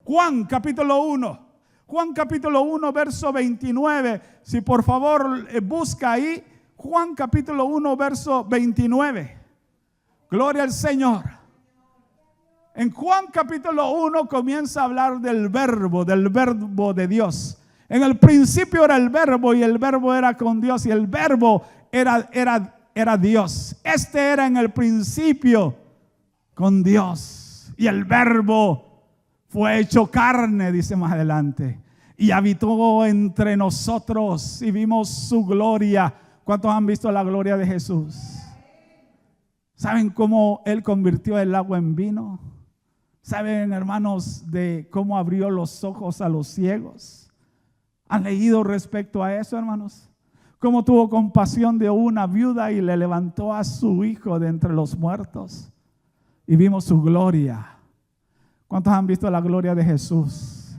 Juan capítulo 1. Juan capítulo 1, verso 29. Si por favor busca ahí. Juan capítulo 1, verso 29. Gloria al Señor. En Juan capítulo 1 comienza a hablar del verbo de Dios. En el principio era el verbo y el verbo era con Dios y el verbo era Dios. Este era en el principio con Dios y el verbo fue hecho carne, dice más adelante, y habitó entre nosotros y vimos su gloria. ¿Cuántos han visto la gloria de Jesús? ¿Saben cómo Él convirtió el agua en vino? ¿Saben, hermanos, de cómo abrió los ojos a los ciegos? ¿Han leído respecto a eso, hermanos? Cómo tuvo compasión de una viuda y le levantó a su hijo de entre los muertos. Y vimos su gloria. ¿Cuántos han visto la gloria de Jesús?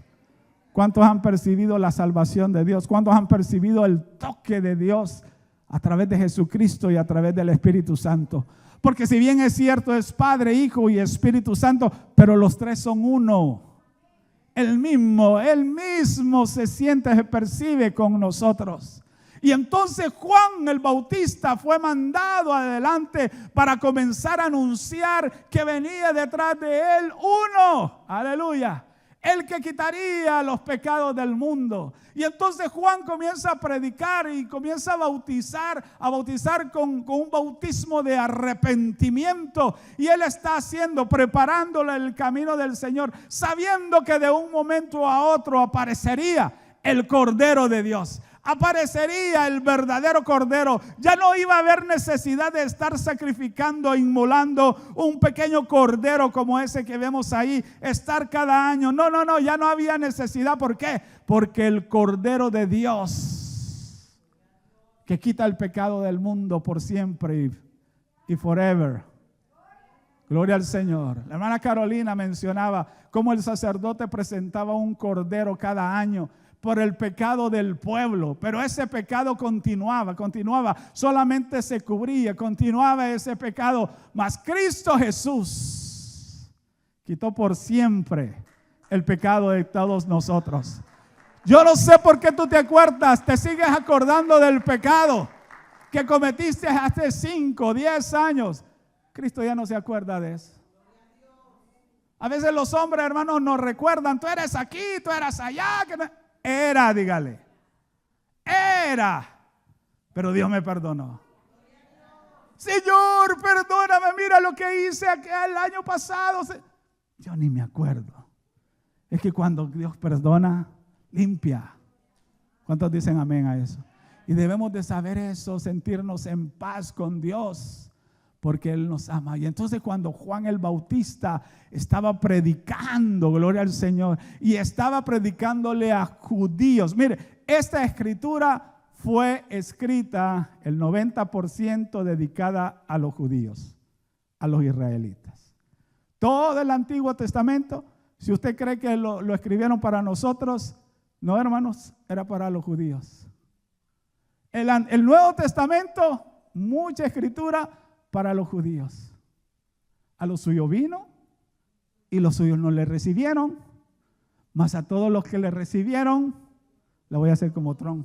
¿Cuántos han percibido la salvación de Dios? ¿Cuántos han percibido el toque de Dios a través de Jesucristo y a través del Espíritu Santo? Porque si bien es cierto, es Padre, Hijo y Espíritu Santo, pero los tres son uno. Él mismo se siente, se percibe con nosotros. Y entonces Juan el Bautista fue mandado adelante para comenzar a anunciar que venía detrás de él uno, aleluya, el que quitaría los pecados del mundo. Y entonces Juan comienza a predicar y comienza a bautizar con un bautismo de arrepentimiento. Y él está preparándole el camino del Señor, sabiendo que de un momento a otro aparecería el Cordero de Dios. Aparecería el verdadero Cordero. Ya no iba a haber necesidad de estar sacrificando, inmolando un pequeño cordero como ese que vemos ahí, estar cada año. No, ya no había necesidad. ¿Por qué? Porque el Cordero de Dios, que quita el pecado del mundo por siempre y forever. Gloria al Señor. La hermana Carolina mencionaba cómo el sacerdote presentaba un cordero cada año por el pecado del pueblo, pero ese pecado continuaba, solamente se cubría, continuaba ese pecado, mas Cristo Jesús quitó por siempre el pecado de todos nosotros. Yo no sé por qué tú te acuerdas, te sigues acordando del pecado que cometiste hace 5, 10 años. Cristo ya no se acuerda de eso. A veces los hombres, hermanos, nos recuerdan, tú eres aquí, tú eras allá, dígale, pero Dios me perdonó. Señor, perdóname, mira lo que hice el año pasado. Yo ni me acuerdo. Es que cuando Dios perdona, limpia. ¿Cuántos dicen amén a eso? Y debemos de saber eso, sentirnos en paz con Dios, porque Él nos ama. Y entonces cuando Juan el Bautista estaba predicando, gloria al Señor, y estaba predicándole a judíos. Mire, esta escritura fue escrita el 90% dedicada a los judíos, a los israelitas. Todo el Antiguo Testamento, si usted cree que lo escribieron para nosotros, no, hermanos, era para los judíos. El Nuevo Testamento, mucha escritura para los judíos. A los suyos vino y los suyos no le recibieron, mas a todos los que le recibieron, la voy a hacer como Tron.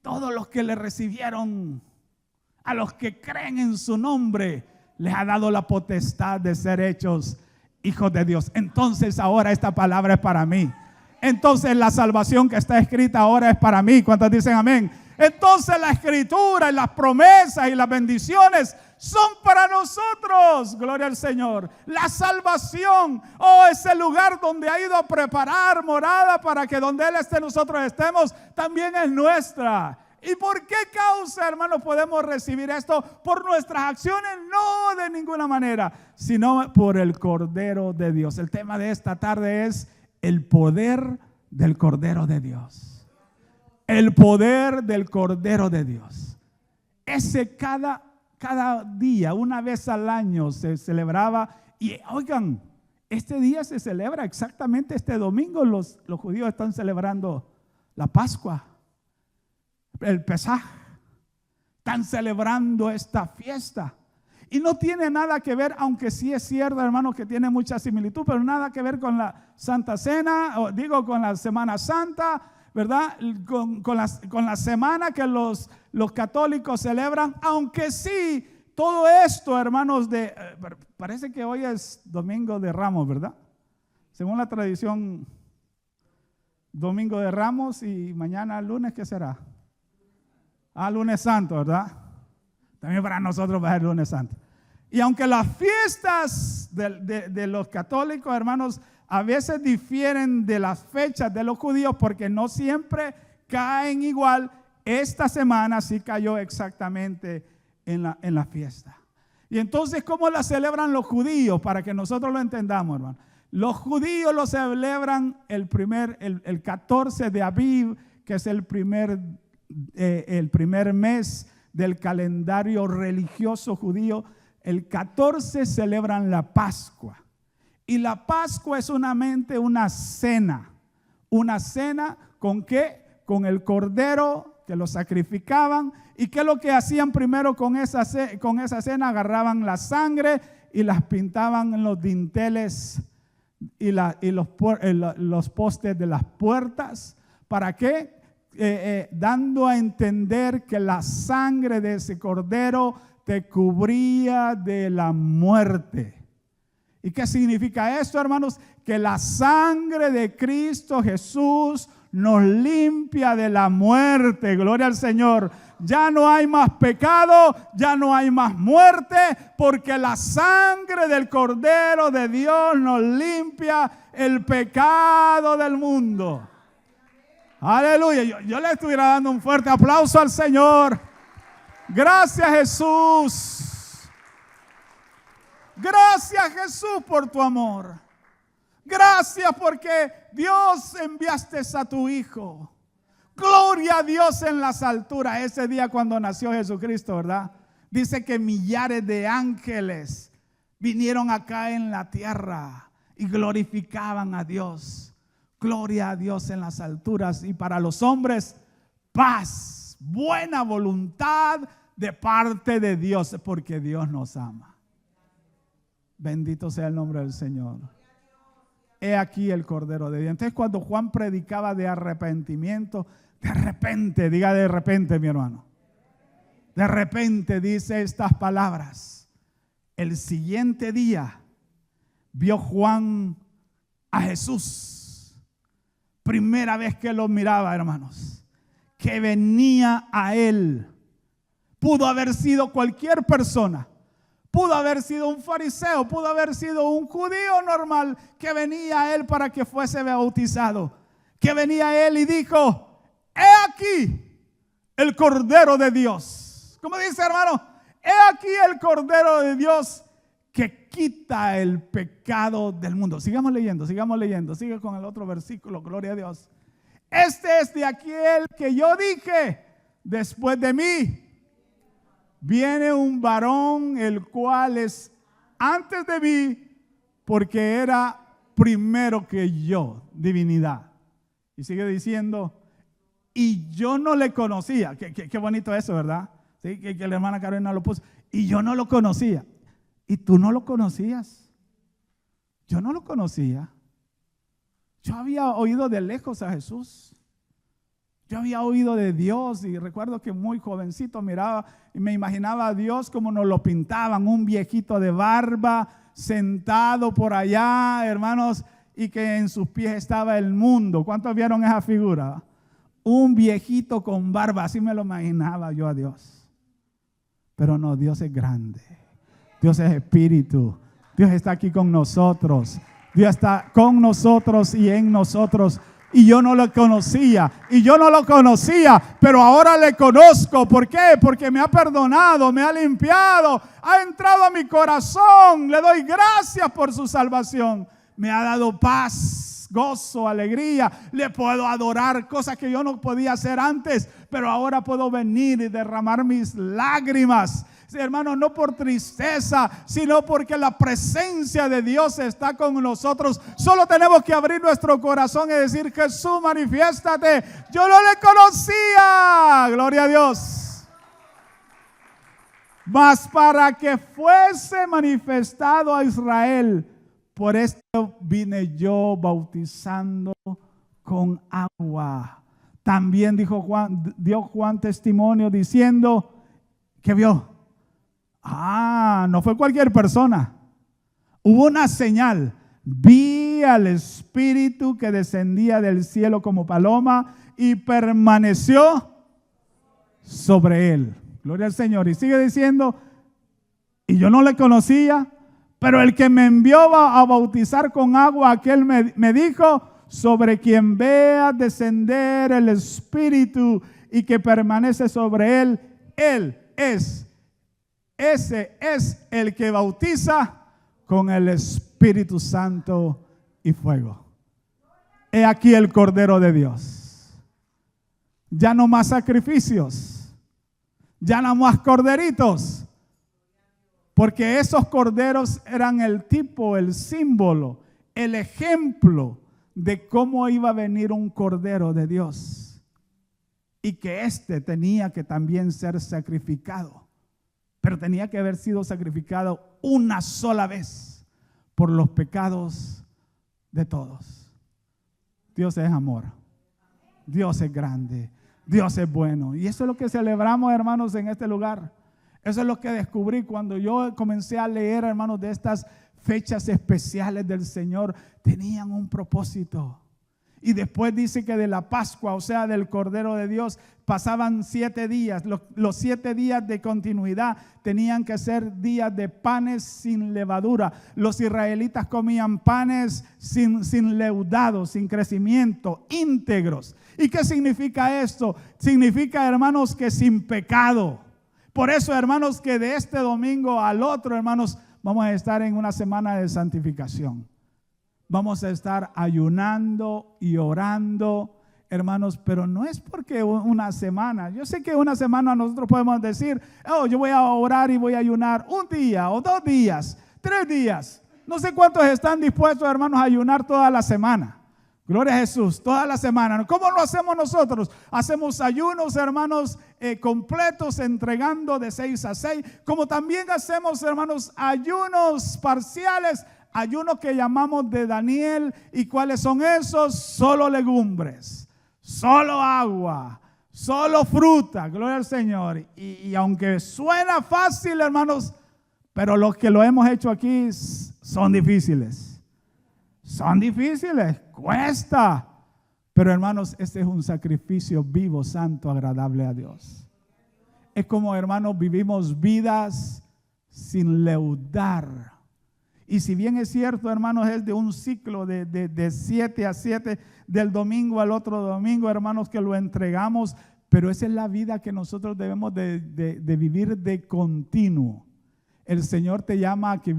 Todos los que le recibieron, a los que creen en su nombre, les ha dado la potestad de ser hechos hijos de Dios. Entonces ahora esta palabra es para mí. Entonces la salvación que está escrita ahora es para mí. ¿Cuántos dicen amén? Entonces la escritura y las promesas y las bendiciones son para nosotros. Gloria al Señor. La salvación, ese lugar donde ha ido a preparar morada para que donde Él esté nosotros estemos, también es nuestra. ¿Y por qué causa, hermanos, podemos recibir esto? Por nuestras acciones, no de ninguna manera, sino por el Cordero de Dios. El tema de esta tarde es el poder del Cordero de Dios. El poder del Cordero de Dios. Ese cada día, una vez al año se celebraba. Y oigan, este día se celebra exactamente este domingo. Los judíos están celebrando la Pascua, el Pesaj. Están celebrando esta fiesta. Y no tiene nada que ver, aunque sí es cierto, hermanos, que tiene mucha similitud, pero nada que ver con la Santa Cena, o digo con la Semana Santa, ¿verdad? Con la semana que los católicos celebran, aunque sí, todo esto, hermanos, parece que hoy es Domingo de Ramos, ¿verdad? Según la tradición, Domingo de Ramos y mañana lunes, ¿qué será? Lunes Santo, ¿verdad? También para nosotros va a ser lunes santo. Y aunque las fiestas de los católicos, hermanos, a veces difieren de las fechas de los judíos porque no siempre caen igual, esta semana sí cayó exactamente en la fiesta. Y entonces, ¿cómo la celebran los judíos? Para que nosotros lo entendamos, hermano. Los judíos lo celebran el 14 de Aviv, que es el primer mes del calendario religioso judío. El 14 celebran la Pascua. Y la Pascua es solamente una cena. Una cena ¿con qué? Con el cordero que lo sacrificaban. ¿Y qué es lo que hacían primero con esa cena? Agarraban la sangre y las pintaban en los dinteles y los postes de las puertas. ¿Para qué? Dando a entender que la sangre de ese cordero te cubría de la muerte. ¿Y qué significa esto, hermanos? Que la sangre de Cristo Jesús nos limpia de la muerte. Gloria al Señor. Ya no hay más pecado, ya no hay más muerte, porque la sangre del Cordero de Dios nos limpia el pecado del mundo. Aleluya. Yo le estuviera dando un fuerte aplauso al Señor. Gracias, Jesús. Gracias, Jesús, por tu amor. Gracias porque Dios enviaste a tu Hijo. Gloria a Dios en las alturas. Ese día cuando nació Jesucristo, ¿verdad? Dice que millares de ángeles vinieron acá en la tierra y glorificaban a Dios. Gloria a Dios en las alturas, y para los hombres paz, buena voluntad de parte de Dios, porque Dios nos ama. Bendito sea el nombre del Señor. He aquí el Cordero de Dios. Entonces, cuando Juan predicaba de arrepentimiento, de repente, diga de repente, mi hermano, de repente dice estas palabras. El siguiente día vio Juan a Jesús. Primera vez que lo miraba, hermanos, que venía a él. Pudo haber sido cualquier persona. Pudo haber sido un fariseo, pudo haber sido un judío normal que venía a él para que fuese bautizado. Que venía a él y dijo: he aquí el Cordero de Dios. ¿Cómo dice, hermano? He aquí el Cordero de Dios que quita el pecado del mundo. Sigamos leyendo. Sigue con el otro versículo, gloria a Dios. Este es de aquel que yo dije: después de mí viene un varón, el cual es antes de mí, porque era primero que yo, divinidad. Y sigue diciendo: y yo no le conocía. Qué bonito eso, ¿verdad? ¿Sí? Que la hermana Carolina lo puso. Y yo no lo conocía. ¿Y tú no lo conocías? Yo no lo conocía. Yo había oído de lejos a Jesús. Yo había oído de Dios, y recuerdo que muy jovencito miraba y me imaginaba a Dios como nos lo pintaban, un viejito de barba sentado por allá, hermanos, y que en sus pies estaba el mundo. ¿Cuántos vieron esa figura? Un viejito con barba, así me lo imaginaba yo a Dios. Pero no, Dios es grande. Dios es espíritu. Dios está aquí con nosotros. Dios está con nosotros y en nosotros. Y yo no lo conocía. Pero ahora le conozco. ¿Por qué? Porque me ha perdonado, me ha limpiado, ha entrado a mi corazón. Le doy gracias por su salvación. Me ha dado paz, gozo, alegría. Le puedo adorar, cosas que yo no podía hacer antes, pero ahora puedo venir y derramar mis lágrimas. Sí, hermano, no por tristeza, sino porque la presencia de Dios está con nosotros. Solo tenemos que abrir nuestro corazón y decir: Jesús, manifiéstate. Yo no le conocía. Gloria a Dios. Mas para que fuese manifestado a Israel, por esto vine yo bautizando con agua. También dio Juan testimonio diciendo que vio. No fue cualquier persona. Hubo una señal. Vi al Espíritu que descendía del cielo como paloma y permaneció sobre él. Gloria al Señor. Y sigue diciendo, y yo no le conocía, pero el que me envió a bautizar con agua, aquel me dijo, sobre quien vea descender el Espíritu y que permanece sobre él, ese es el que bautiza con el Espíritu Santo y fuego. He aquí el Cordero de Dios. Ya no más sacrificios, ya no más corderitos, porque esos corderos eran el tipo, el símbolo, el ejemplo de cómo iba a venir un Cordero de Dios y que éste tenía que también ser sacrificado, pero tenía que haber sido sacrificado una sola vez por los pecados de todos. Dios es amor, Dios es grande, Dios es bueno, y eso es lo que celebramos, hermanos, en este lugar. Eso es lo que descubrí cuando yo comencé a leer, hermanos, de estas fechas especiales del Señor. Tenían un propósito. Y después dice que de la Pascua, o sea, del Cordero de Dios, pasaban 7 días. Los 7 días de continuidad tenían que ser días de panes sin levadura. Los israelitas comían panes sin leudado, sin crecimiento, íntegros. ¿Y qué significa esto? Significa, hermanos, que sin pecado. Por eso, hermanos, que de este domingo al otro, hermanos, vamos a estar en una semana de santificación. Vamos a estar ayunando y orando, hermanos, pero no es porque una semana. Yo sé que una semana nosotros podemos decir, yo voy a orar y voy a ayunar un día o 2 días, 3 días. No sé cuántos están dispuestos, hermanos, a ayunar toda la semana. Gloria a Jesús, toda la semana. ¿Cómo lo hacemos nosotros? Hacemos ayunos, hermanos, completos, entregando de 6 a 6. Como también hacemos, hermanos, ayunos parciales, ayunos que llamamos de Daniel. ¿Y cuáles son esos? Solo legumbres, solo agua, solo fruta. Gloria al Señor. Y aunque suena fácil, hermanos, pero los que lo hemos hecho aquí son difíciles. Son difíciles, cuesta. Pero, hermanos, este es un sacrificio vivo, santo, agradable a Dios. Es como, hermanos, vivimos vidas sin leudar. Y si bien es cierto, hermanos, es de un ciclo de 7 a 7, del domingo al otro domingo, hermanos, que lo entregamos, pero esa es la vida que nosotros debemos de vivir de continuo. El Señor te llama a que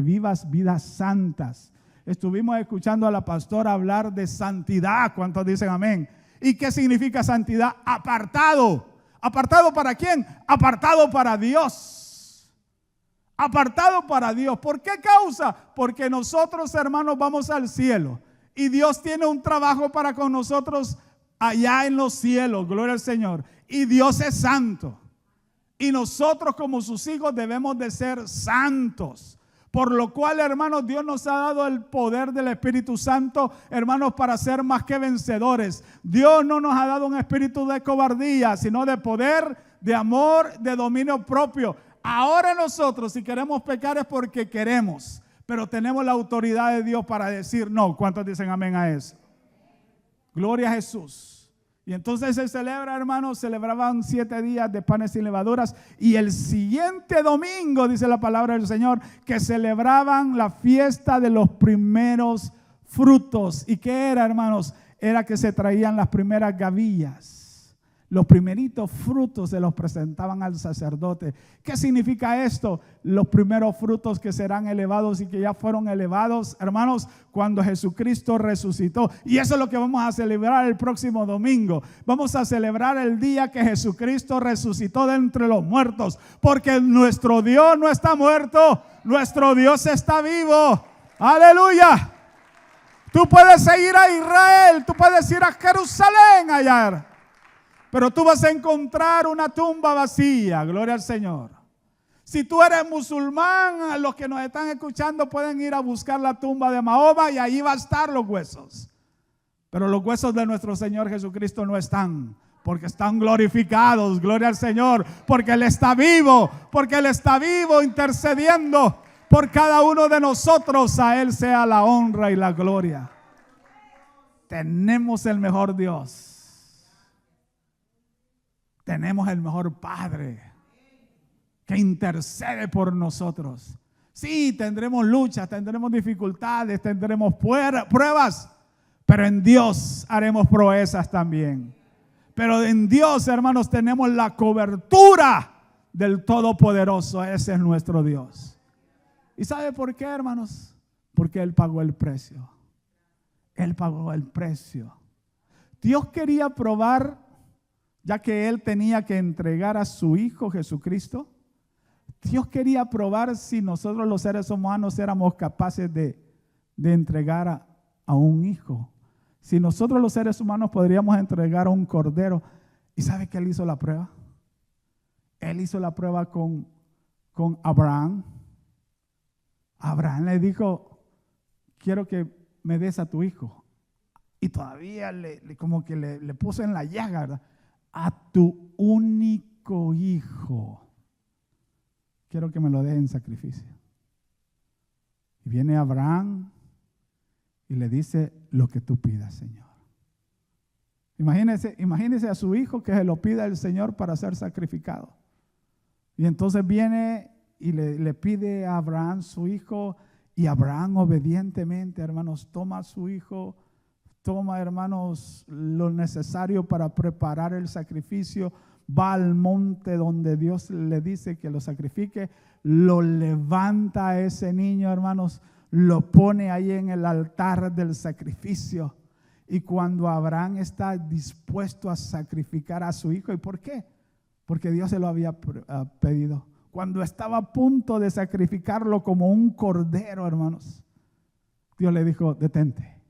vivas vidas santas. Estuvimos escuchando a la pastora hablar de santidad. ¿Cuántos dicen amén? ¿Y qué significa santidad? Apartado. ¿Apartado para quién? Apartado para Dios. Apartado para Dios. ¿Por qué causa? Porque nosotros, hermanos, vamos al cielo. Y Dios tiene un trabajo para con nosotros allá en los cielos. Gloria al Señor. Y Dios es santo. Y nosotros como sus hijos debemos de ser santos. Por lo cual, hermanos, Dios nos ha dado el poder del Espíritu Santo, hermanos, para ser más que vencedores. Dios no nos ha dado un espíritu de cobardía, sino de poder, de amor, de dominio propio. Ahora nosotros, si queremos pecar es porque queremos, pero tenemos la autoridad de Dios para decir no. ¿Cuántos dicen amén a eso? Gloria a Jesús. Y entonces se celebra, hermanos, celebraban 7 días de panes sin levaduras. Y el siguiente domingo, dice la palabra del Señor, que celebraban la fiesta de los primeros frutos. ¿Y qué era, hermanos? Era que se traían las primeras gavillas. Los primeritos frutos se los presentaban al sacerdote. ¿Qué significa esto? Los primeros frutos que serán elevados y que ya fueron elevados, hermanos, cuando Jesucristo resucitó. Y eso es lo que vamos a celebrar el próximo domingo. Vamos a celebrar el día que Jesucristo resucitó de entre los muertos. Porque nuestro Dios no está muerto, nuestro Dios está vivo. ¡Aleluya! Tú puedes ir a Israel, tú puedes ir a Jerusalén allá, pero tú vas a encontrar una tumba vacía. Gloria al Señor. Si tú eres musulmán, los que nos están escuchando pueden ir a buscar la tumba de Mahoma y ahí va a estar los huesos. Pero los huesos de nuestro Señor Jesucristo no están, porque están glorificados, gloria al Señor, porque Él está vivo, intercediendo por cada uno de nosotros. A Él sea la honra y la gloria. Tenemos el mejor Dios, tenemos el mejor Padre que intercede por nosotros. Sí, tendremos luchas, tendremos dificultades, tendremos pruebas, pero en Dios haremos proezas también. Pero en Dios, hermanos, tenemos la cobertura del Todopoderoso. Ese es nuestro Dios. ¿Y sabe por qué, hermanos? Porque Él pagó el precio. Él pagó el precio. Dios quería probar, ya que Él tenía que entregar a su Hijo Jesucristo. Dios quería probar si nosotros los seres humanos éramos capaces de entregar a un hijo. Si nosotros los seres humanos podríamos entregar a un cordero. ¿Y sabe que Él hizo la prueba? Él hizo la prueba con Abraham. Abraham le dijo: quiero que me des a tu hijo. Y todavía como que le puso en la llaga, ¿verdad? A tu único hijo quiero que me lo des en sacrificio. Y viene Abraham y le dice: lo que tú pidas, Señor. Imagínese a su hijo que se lo pida el Señor para ser sacrificado. Y entonces viene y le pide a Abraham su hijo, y Abraham obedientemente, hermanos, toma a su hijo, toma, hermanos, lo necesario para preparar el sacrificio, va al monte donde Dios le dice que lo sacrifique, lo levanta a ese niño, hermanos, lo pone ahí en el altar del sacrificio. Y cuando Abraham está dispuesto a sacrificar a su hijo, ¿y por qué? Porque Dios se lo había pedido. Cuando estaba a punto de sacrificarlo como un cordero, hermanos, Dios le dijo: detente,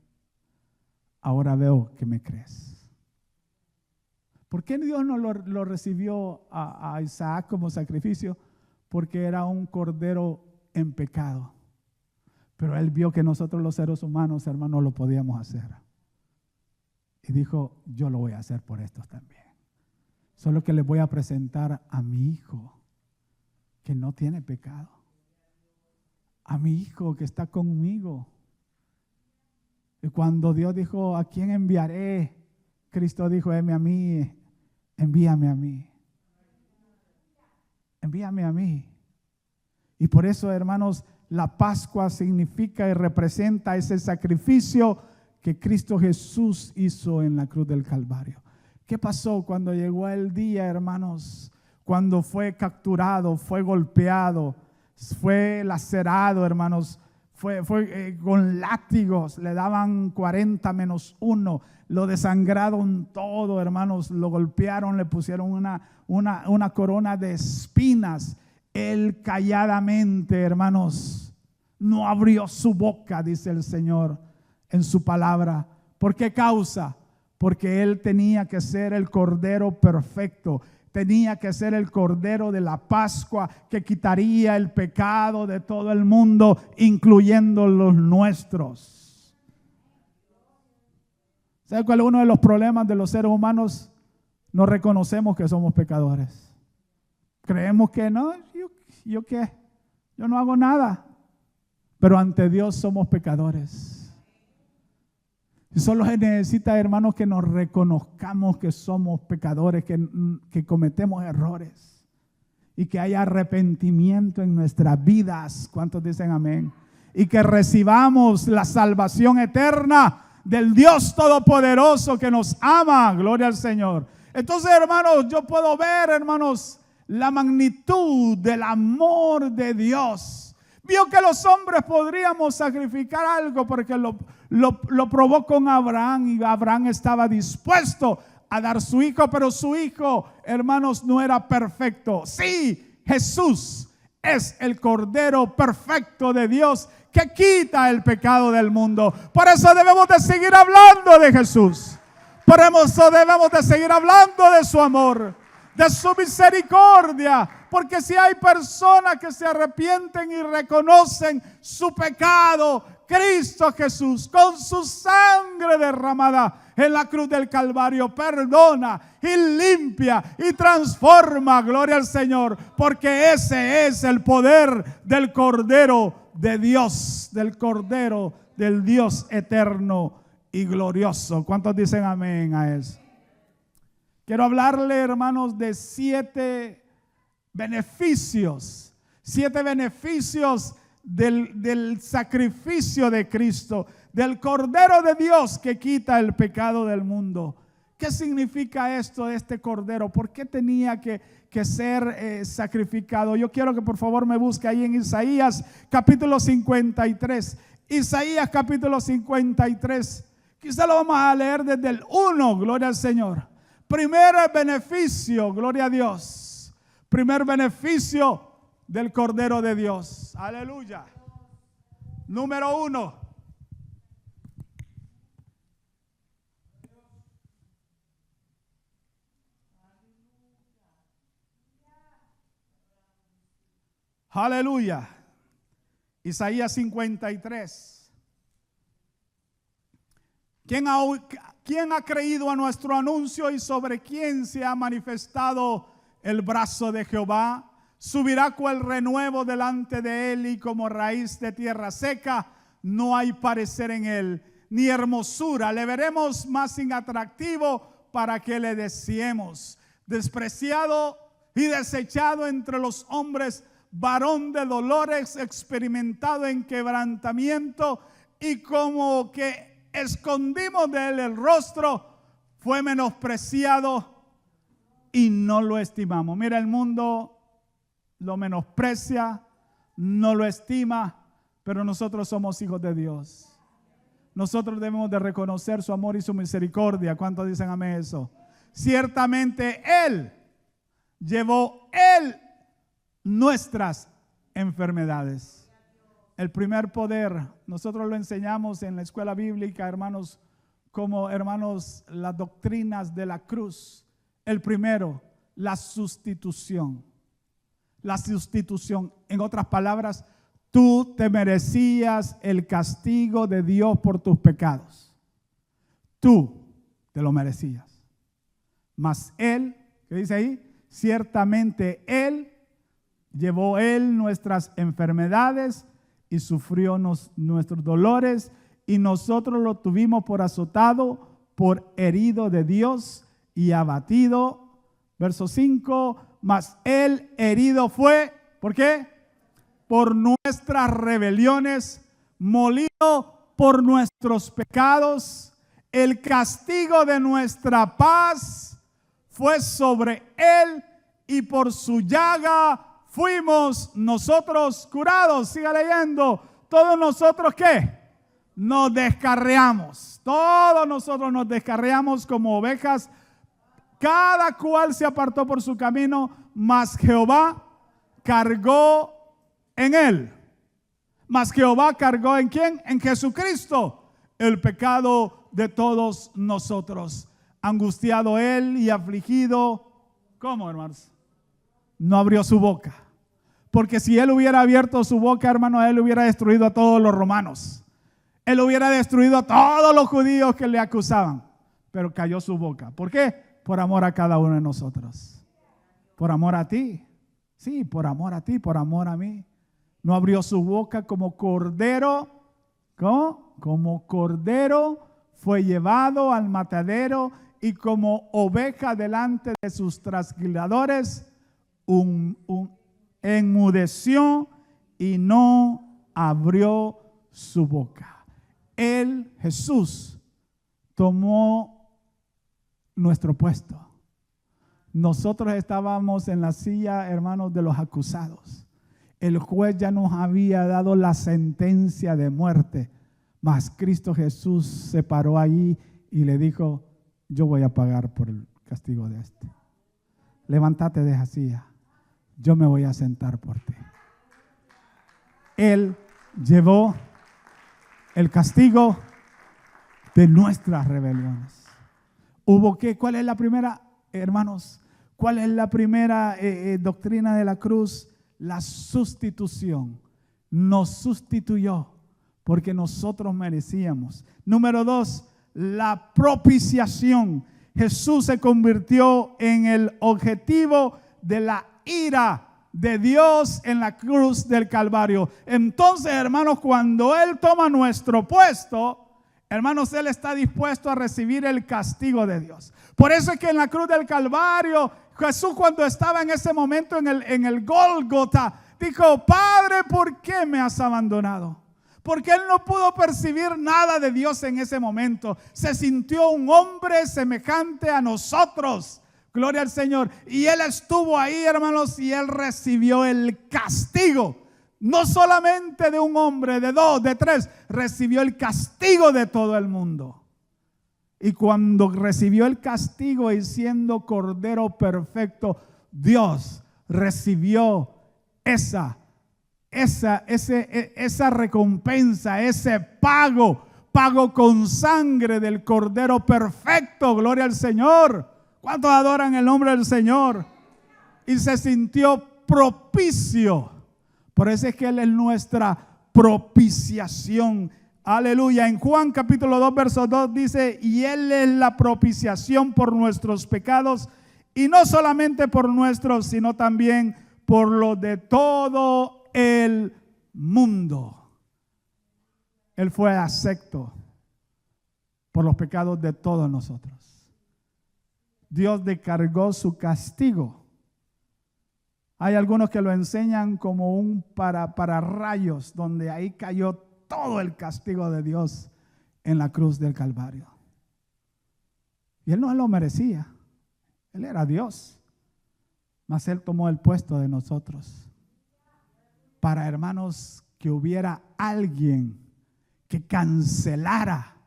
ahora veo que me crees. ¿Por qué Dios no lo recibió a Isaac como sacrificio? Porque era un cordero en pecado. Pero Él vio que nosotros los seres humanos, hermanos, lo podíamos hacer. Y dijo: yo lo voy a hacer por estos también. Solo que les voy a presentar a mi hijo que no tiene pecado. A mi hijo que está conmigo. Y cuando Dios dijo: ¿a quién enviaré? Cristo dijo: heme a mí, envíame a mí. Envíame a mí. Y por eso, hermanos, la Pascua significa y representa ese sacrificio que Cristo Jesús hizo en la cruz del Calvario. ¿Qué pasó cuando llegó el día, hermanos? Cuando fue capturado, fue golpeado, fue lacerado, hermanos, fue con látigos, le daban 40-1, lo desangraron todo, hermanos, lo golpearon, le pusieron una corona de espinas. Él calladamente, hermanos, no abrió su boca, dice el Señor en su palabra. ¿Por qué causa? Porque Él tenía que ser el Cordero perfecto. Tenía que ser el Cordero de la Pascua que quitaría el pecado de todo el mundo, incluyendo los nuestros. ¿Sabe cuál es uno de los problemas de los seres humanos? No reconocemos que somos pecadores. Creemos que no, ¿yo qué? Yo no hago nada. Pero ante Dios somos pecadores. Y solo se necesita, hermanos, que nos reconozcamos que somos pecadores, que cometemos errores y que haya arrepentimiento en nuestras vidas. ¿Cuántos dicen amén? Y que recibamos la salvación eterna del Dios Todopoderoso que nos ama. Gloria al Señor. Entonces, hermanos, yo puedo ver, hermanos, la magnitud del amor de Dios. Vio que los hombres podríamos sacrificar algo porque lo probó con Abraham, y Abraham estaba dispuesto a dar su hijo, pero su hijo, hermanos, no era perfecto. Sí, Jesús es el Cordero perfecto de Dios que quita el pecado del mundo. Por eso debemos de seguir hablando de Jesús. Por eso debemos de seguir hablando de su amor, de su misericordia, Porque si hay personas que se arrepienten y reconocen su pecado, Cristo Jesús, con su sangre derramada en la cruz del Calvario, perdona y limpia y transforma. Gloria al Señor, porque ese es el poder del Cordero de Dios, del Cordero del Dios eterno y glorioso. ¿Cuántos dicen amén a eso? Quiero hablarle, hermanos, de 7 beneficios del sacrificio de Cristo, del Cordero de Dios que quita el pecado del mundo. ¿Qué significa esto de este Cordero? ¿Por qué tenía que ser sacrificado? Yo quiero que por favor me busque ahí en Isaías capítulo 53. Isaías capítulo 53. Quizá lo vamos a leer desde el 1, gloria al Señor. Primer beneficio, gloria a Dios. Primer beneficio del Cordero de Dios. Aleluya. Número 1. Aleluya. Isaías 53. ¿Quién ha creído a nuestro anuncio y sobre quién se ha manifestado el brazo de Jehová? Subirá cual renuevo delante de él y como raíz de tierra seca, no hay parecer en él, ni hermosura. Le veremos más inatractivo para que le deseemos. Despreciado y desechado entre los hombres, varón de dolores, experimentado en quebrantamiento, y como que escondimos de él el rostro, fue menospreciado y no lo estimamos. Mira, el mundo lo menosprecia, no lo estima, pero nosotros somos hijos de Dios. Nosotros debemos de reconocer su amor y su misericordia. ¿Cuántos dicen amén eso? Ciertamente Él llevó nuestras enfermedades. El primer poder, nosotros lo enseñamos en la escuela bíblica, hermanos, como hermanos, las doctrinas de la cruz. El primero, la sustitución. La sustitución, en otras palabras, tú te merecías el castigo de Dios por tus pecados. Tú te lo merecías. Mas Él, ¿qué dice ahí? Ciertamente Él llevó nuestras enfermedades y sufrió nuestros dolores, y nosotros lo tuvimos por azotado, por herido de Dios y abatido. Verso 5, mas Él herido fue, ¿por qué? Por nuestras rebeliones, molido por nuestros pecados. El castigo de nuestra paz fue sobre Él, y por su llaga fuimos nosotros curados. Siga leyendo. Todos nosotros, ¿qué? Nos descarriamos. Todos nosotros nos descarriamos como ovejas. Cada cual se apartó por su camino, mas Jehová cargó en él. Mas Jehová cargó ¿en quién? En Jesucristo, el pecado de todos nosotros. Angustiado él y afligido. ¿Cómo, hermanos? No abrió su boca. Porque si él hubiera abierto su boca, hermano, él hubiera destruido a todos los romanos. Él hubiera destruido a todos los judíos que le acusaban. Pero cayó su boca. ¿Por qué? Por amor a cada uno de nosotros. Por amor a ti. Sí, por amor a ti, por amor a mí. No abrió su boca como cordero. ¿Cómo? Como cordero fue llevado al matadero, y como oveja delante de sus trasquiladores, enmudeció y no abrió su boca. Él, Jesús, tomó nuestro puesto. Nosotros estábamos en la silla, hermanos, de los acusados. El juez ya nos había dado la sentencia de muerte, mas Cristo Jesús se paró allí y le dijo: yo voy a pagar por el castigo de este. Levántate de esa silla, yo me voy a sentar por ti. Él llevó el castigo de nuestras rebeliones. ¿Hubo qué? ¿Cuál es la primera, hermanos? ¿Cuál es la primera doctrina de la cruz? La sustitución. Nos sustituyó porque nosotros merecíamos. Número 2, la propiciación. Jesús se convirtió en el objetivo de la ira de Dios en la cruz del Calvario. Entonces, hermanos, cuando Él toma nuestro puesto, hermanos, Él está dispuesto a recibir el castigo de Dios. Por eso es que en la cruz del Calvario, Jesús, cuando estaba en ese momento en el Gólgota, dijo: Padre, ¿por qué me has abandonado? Porque Él no pudo percibir nada de Dios en ese momento. Se sintió un hombre semejante a nosotros. Gloria al Señor. Y Él estuvo ahí, hermanos, y Él recibió el castigo. No solamente de un hombre, de dos, de tres. Recibió el castigo de todo el mundo. Y cuando recibió el castigo y siendo Cordero perfecto, Dios recibió esa recompensa, ese pago con sangre del Cordero perfecto. Gloria al Señor. ¿Cuántos adoran el nombre del Señor? Y se sintió propicio. Por eso es que Él es nuestra propiciación. Aleluya. En Juan capítulo 2 verso 2 dice: y Él es la propiciación por nuestros pecados, y no solamente por nuestros, sino también por los de todo el mundo. Él fue acepto por los pecados de todos nosotros. Dios descargó su castigo. Hay algunos que lo enseñan como un pararrayos, donde ahí cayó todo el castigo de Dios en la cruz del Calvario. Y Él no lo merecía. Él era Dios. Mas Él tomó el puesto de nosotros. Para, hermanos, que hubiera alguien que cancelara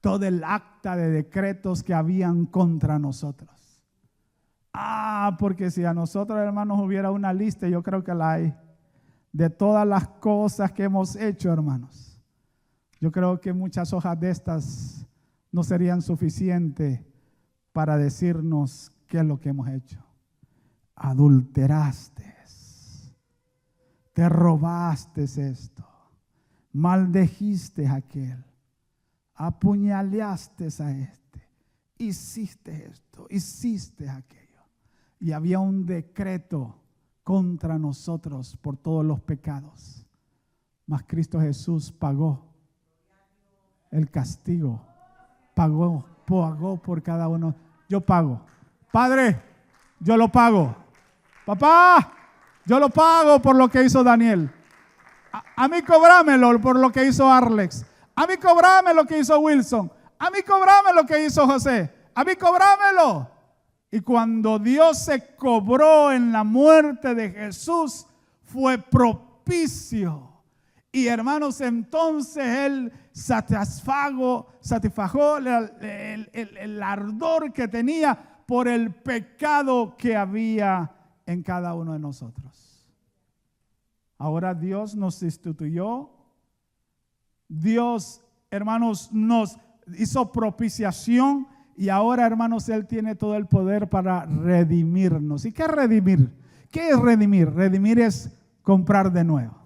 todo el acta de decretos que habían contra nosotros. Porque si a nosotros, hermanos, hubiera una lista, yo creo que la hay, de todas las cosas que hemos hecho, hermanos. Yo creo que muchas hojas de estas no serían suficientes para decirnos qué es lo que hemos hecho. Adulteraste, te robaste esto, maldejiste a aquel, apuñaleaste a este, hiciste esto, hiciste aquello. Y había un decreto contra nosotros por todos los pecados. Mas Cristo Jesús pagó el castigo, pagó por cada uno. Yo pago. Padre, yo lo pago. Papá, yo lo pago por lo que hizo Daniel. A mí cobrámelo por lo que hizo Arlex. A mí cobrame lo que hizo Wilson. A mí cobrame lo que hizo José. A mí cobrámelo. Y cuando Dios se cobró en la muerte de Jesús, fue propicio. Y hermanos, entonces Él satisfagó el ardor que tenía por el pecado que había en cada uno de nosotros. Ahora Dios nos sustituyó. Dios, hermanos, nos hizo propiciación. Y ahora, hermanos, Él tiene todo el poder para redimirnos. ¿Y qué es redimir? ¿Qué es redimir? Redimir es comprar de nuevo.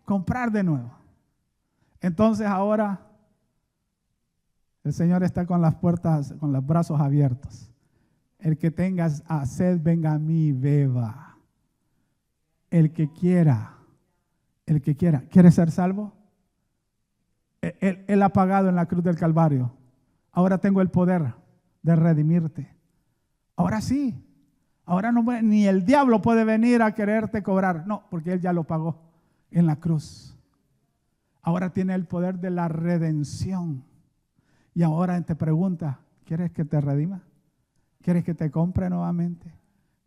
Comprar de nuevo. Entonces ahora el Señor está con las puertas, con los brazos abiertos. El que tenga sed, venga a mí y beba. El que quiera. ¿Quiere ser salvo? Él ha pagado en la cruz del Calvario. Ahora tengo el poder de redimirte. Ahora sí. Ahora no, ni el diablo puede venir a quererte cobrar. No, porque Él ya lo pagó en la cruz. Ahora tiene el poder de la redención. Y ahora te pregunta: ¿quieres que te redima? ¿Quieres que te compre nuevamente?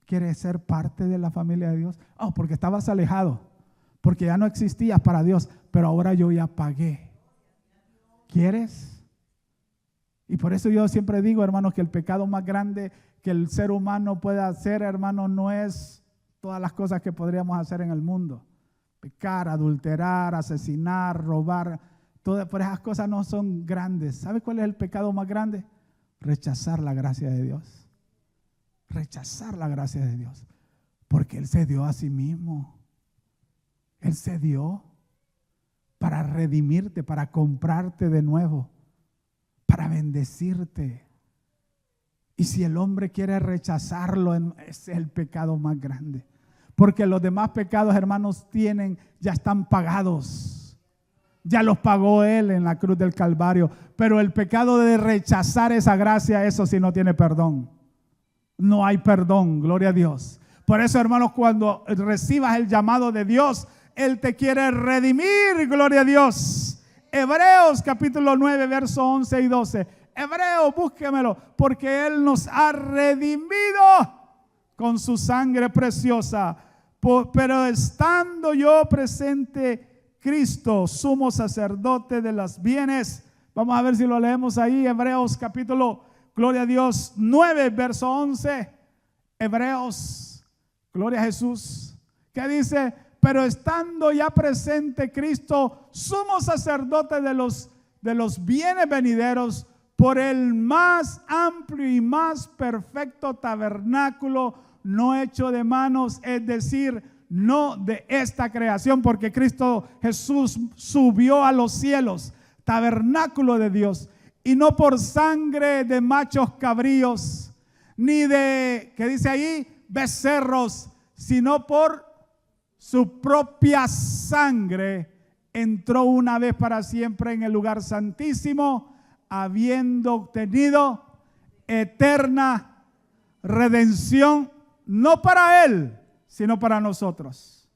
¿Quieres ser parte de la familia de Dios? Porque estabas alejado, porque ya no existías para Dios, pero ahora yo ya pagué. ¿Quieres? Y por eso yo siempre digo, hermanos, que el pecado más grande que el ser humano puede hacer, hermanos, no es todas las cosas que podríamos hacer en el mundo. Pecar, adulterar, asesinar, robar, todas esas cosas no son grandes. ¿Sabe cuál es el pecado más grande? Rechazar la gracia de Dios. rechazar la gracia de Dios, porque Él se dio a sí mismo. Él se dio para redimirte, para comprarte de nuevo, para bendecirte. Y si el hombre quiere rechazarlo, es el pecado más grande. Porque los demás pecados, hermanos, ya están pagados. Ya los pagó Él en la cruz del Calvario. Pero el pecado de rechazar esa gracia, eso sí no tiene perdón. No hay perdón, gloria a Dios. Por eso, hermanos, cuando recibas el llamado de Dios, Él te quiere redimir, gloria a Dios. Hebreos capítulo 9, verso 11 y 12. Hebreos, búsquemelo, porque Él nos ha redimido con su sangre preciosa. Pero estando yo presente Cristo, sumo sacerdote de los bienes. Vamos a ver si lo leemos ahí. Hebreos capítulo, gloria a Dios, 9, verso 11. Hebreos, gloria a Jesús. ¿Qué dice? Pero estando ya presente Cristo, sumo sacerdote de los bienes venideros, por el más amplio y más perfecto tabernáculo, no hecho de manos, es decir, no de esta creación, porque Cristo Jesús subió a los cielos, tabernáculo de Dios, y no por sangre de machos cabríos, ni de, ¿qué dice ahí? Becerros, sino por su propia sangre, entró una vez para siempre en el lugar santísimo, habiendo obtenido eterna redención, no para Él, sino para nosotros.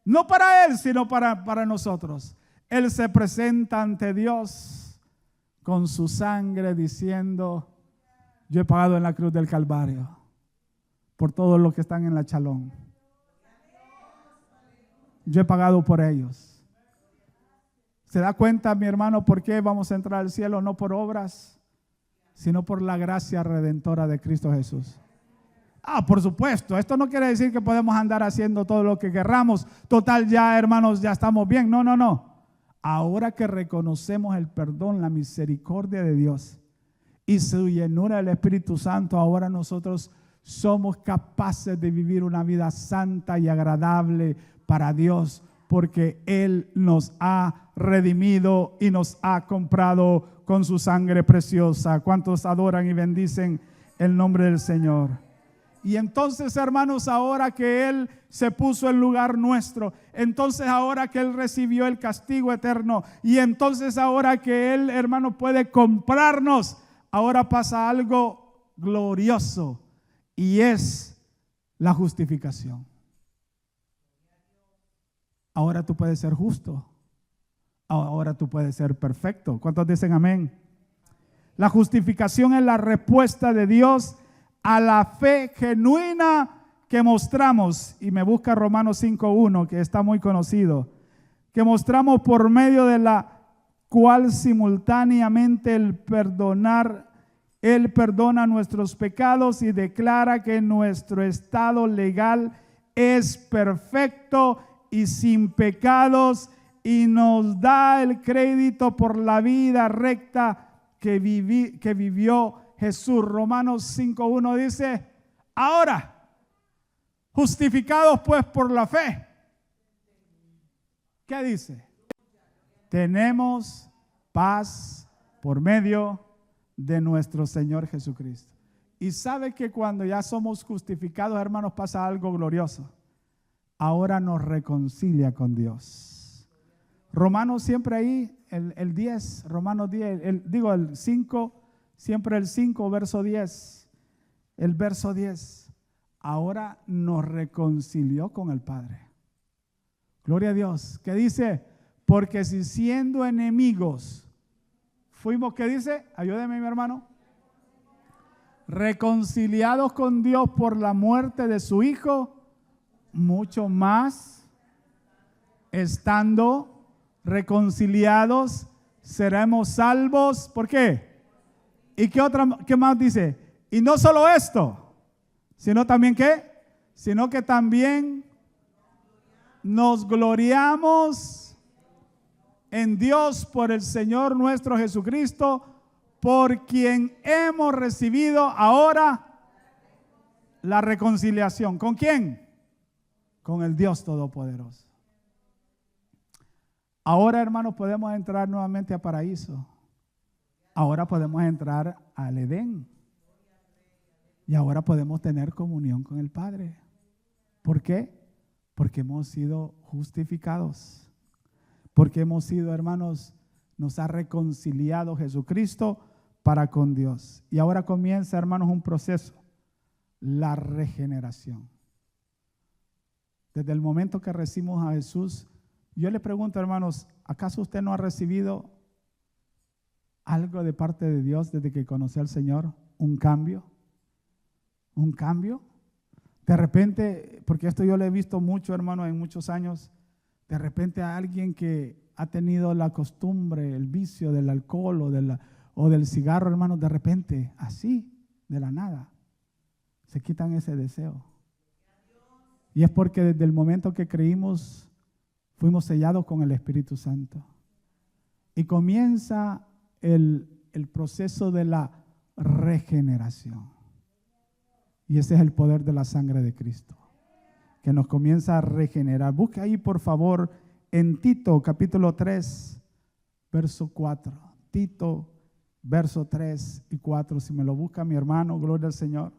No para Él, sino para nosotros. Él se presenta ante Dios con su sangre diciendo: yo he pagado en la cruz del Calvario por todos los que están en la Chalón. Yo he pagado por ellos. ¿Se da cuenta, mi hermano, por qué vamos a entrar al cielo? No por obras, sino por la gracia redentora de Cristo Jesús. Por supuesto, esto no quiere decir que podemos andar haciendo todo lo que querramos. Total, ya, hermanos, ya estamos bien. No. Ahora que reconocemos el perdón, la misericordia de Dios y su llenura del Espíritu Santo, ahora nosotros somos capaces de vivir una vida santa y agradable para Dios, porque Él nos ha redimido y nos ha comprado con su sangre preciosa. ¿Cuántos adoran y bendicen el nombre del Señor? Y entonces, hermanos, ahora que Él se puso en lugar nuestro, entonces ahora que Él recibió el castigo eterno, y entonces ahora que Él, hermano, puede comprarnos, ahora pasa algo glorioso, y es la justificación. Ahora tú puedes ser justo. Ahora tú puedes ser perfecto. ¿Cuántos dicen amén? La justificación es la respuesta de Dios a la fe genuina que mostramos. Y me busca Romanos 5:1, que está muy conocido. Que mostramos por medio de la cual simultáneamente Él perdona nuestros pecados y declara que nuestro estado legal es perfecto y sin pecados, y nos da el crédito por la vida recta que vivió Jesús. Romanos 5:1 dice: ahora, justificados pues por la fe, ¿qué dice? Tenemos paz por medio de nuestro Señor Jesucristo. Y sabe que cuando ya somos justificados, hermanos, pasa algo glorioso. Ahora nos reconcilia con Dios. Romanos siempre ahí, el 10, Romanos 10, el 5, siempre el 5, verso 10. El verso 10, ahora nos reconcilió con el Padre. Gloria a Dios. ¿Qué dice? Porque si siendo enemigos, fuimos, ¿qué dice? Ayúdeme, mi hermano. Reconciliados con Dios por la muerte de su Hijo, mucho más, estando reconciliados, seremos salvos. ¿Por qué? ¿Y qué más dice? Y no solo esto, sino también ¿qué? Sino que también nos gloriamos en Dios por el Señor nuestro Jesucristo, por quien hemos recibido ahora la reconciliación. ¿Con quién? Con el Dios Todopoderoso. Ahora, hermanos, podemos entrar nuevamente a paraíso. Ahora podemos entrar al Edén. Y ahora podemos tener comunión con el Padre. ¿Por qué? Porque hemos sido justificados. Porque hemos sido, hermanos, nos ha reconciliado Jesucristo para con Dios. Y ahora comienza, hermanos, un proceso. La regeneración. Desde el momento que recibimos a Jesús, yo le pregunto, hermanos, ¿acaso usted no ha recibido algo de parte de Dios desde que conoció al Señor? ¿Un cambio? ¿Un cambio? De repente, porque esto yo lo he visto mucho, hermano, en muchos años, de repente a alguien que ha tenido la costumbre, el vicio del alcohol o del cigarro, hermano, de repente, así, de la nada, se quitan ese deseo. Y es porque desde el momento que creímos, fuimos sellados con el Espíritu Santo. Y comienza el proceso de la regeneración. Y ese es el poder de la sangre de Cristo, que nos comienza a regenerar. Busque ahí, por favor, en Tito, capítulo 3, verso 4. Tito, verso 3 y 4. Si me lo busca mi hermano, gloria al Señor.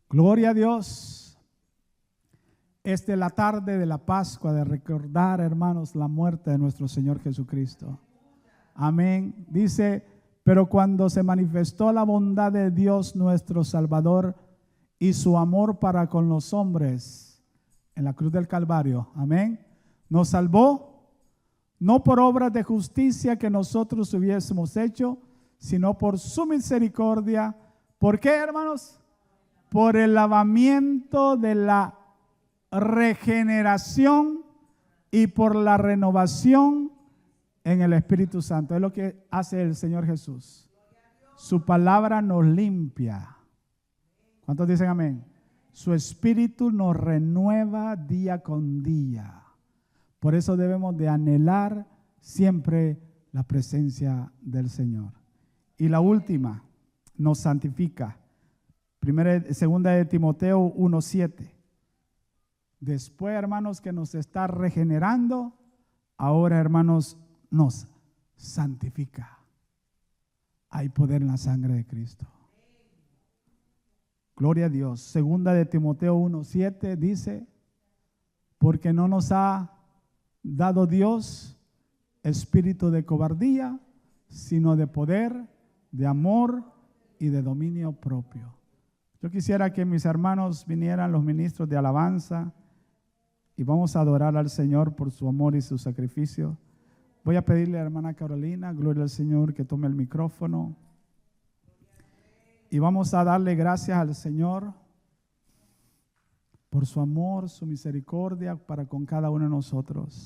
Gloria a Dios. Esta es la tarde de la Pascua, de recordar, hermanos, la muerte de nuestro Señor Jesucristo. Amén. Dice, pero cuando se manifestó la bondad de Dios nuestro Salvador y su amor para con los hombres en la cruz del Calvario, amén, nos salvó no por obras de justicia que nosotros hubiésemos hecho, sino por su misericordia. ¿Por qué, hermanos? Por el lavamiento de la regeneración y por la renovación en el Espíritu Santo. Es lo que hace el Señor Jesús. Su palabra nos limpia. ¿Cuántos dicen amén? Su Espíritu nos renueva día con día. Por eso debemos de anhelar siempre la presencia del Señor. Y la última, nos santifica. Segunda de Timoteo 1:7. Después, hermanos, que nos está regenerando, ahora, hermanos, nos santifica. Hay poder en la sangre de Cristo. Gloria a Dios. Segunda de Timoteo 1:7 dice, porque no nos ha dado Dios espíritu de cobardía, sino de poder, de amor y de dominio propio. Yo quisiera que mis hermanos vinieran, los ministros de alabanza, y vamos a adorar al Señor por su amor y su sacrificio. Voy a pedirle a la hermana Carolina, gloria al Señor, que tome el micrófono. Y vamos a darle gracias al Señor por su amor, su misericordia para con cada uno de nosotros.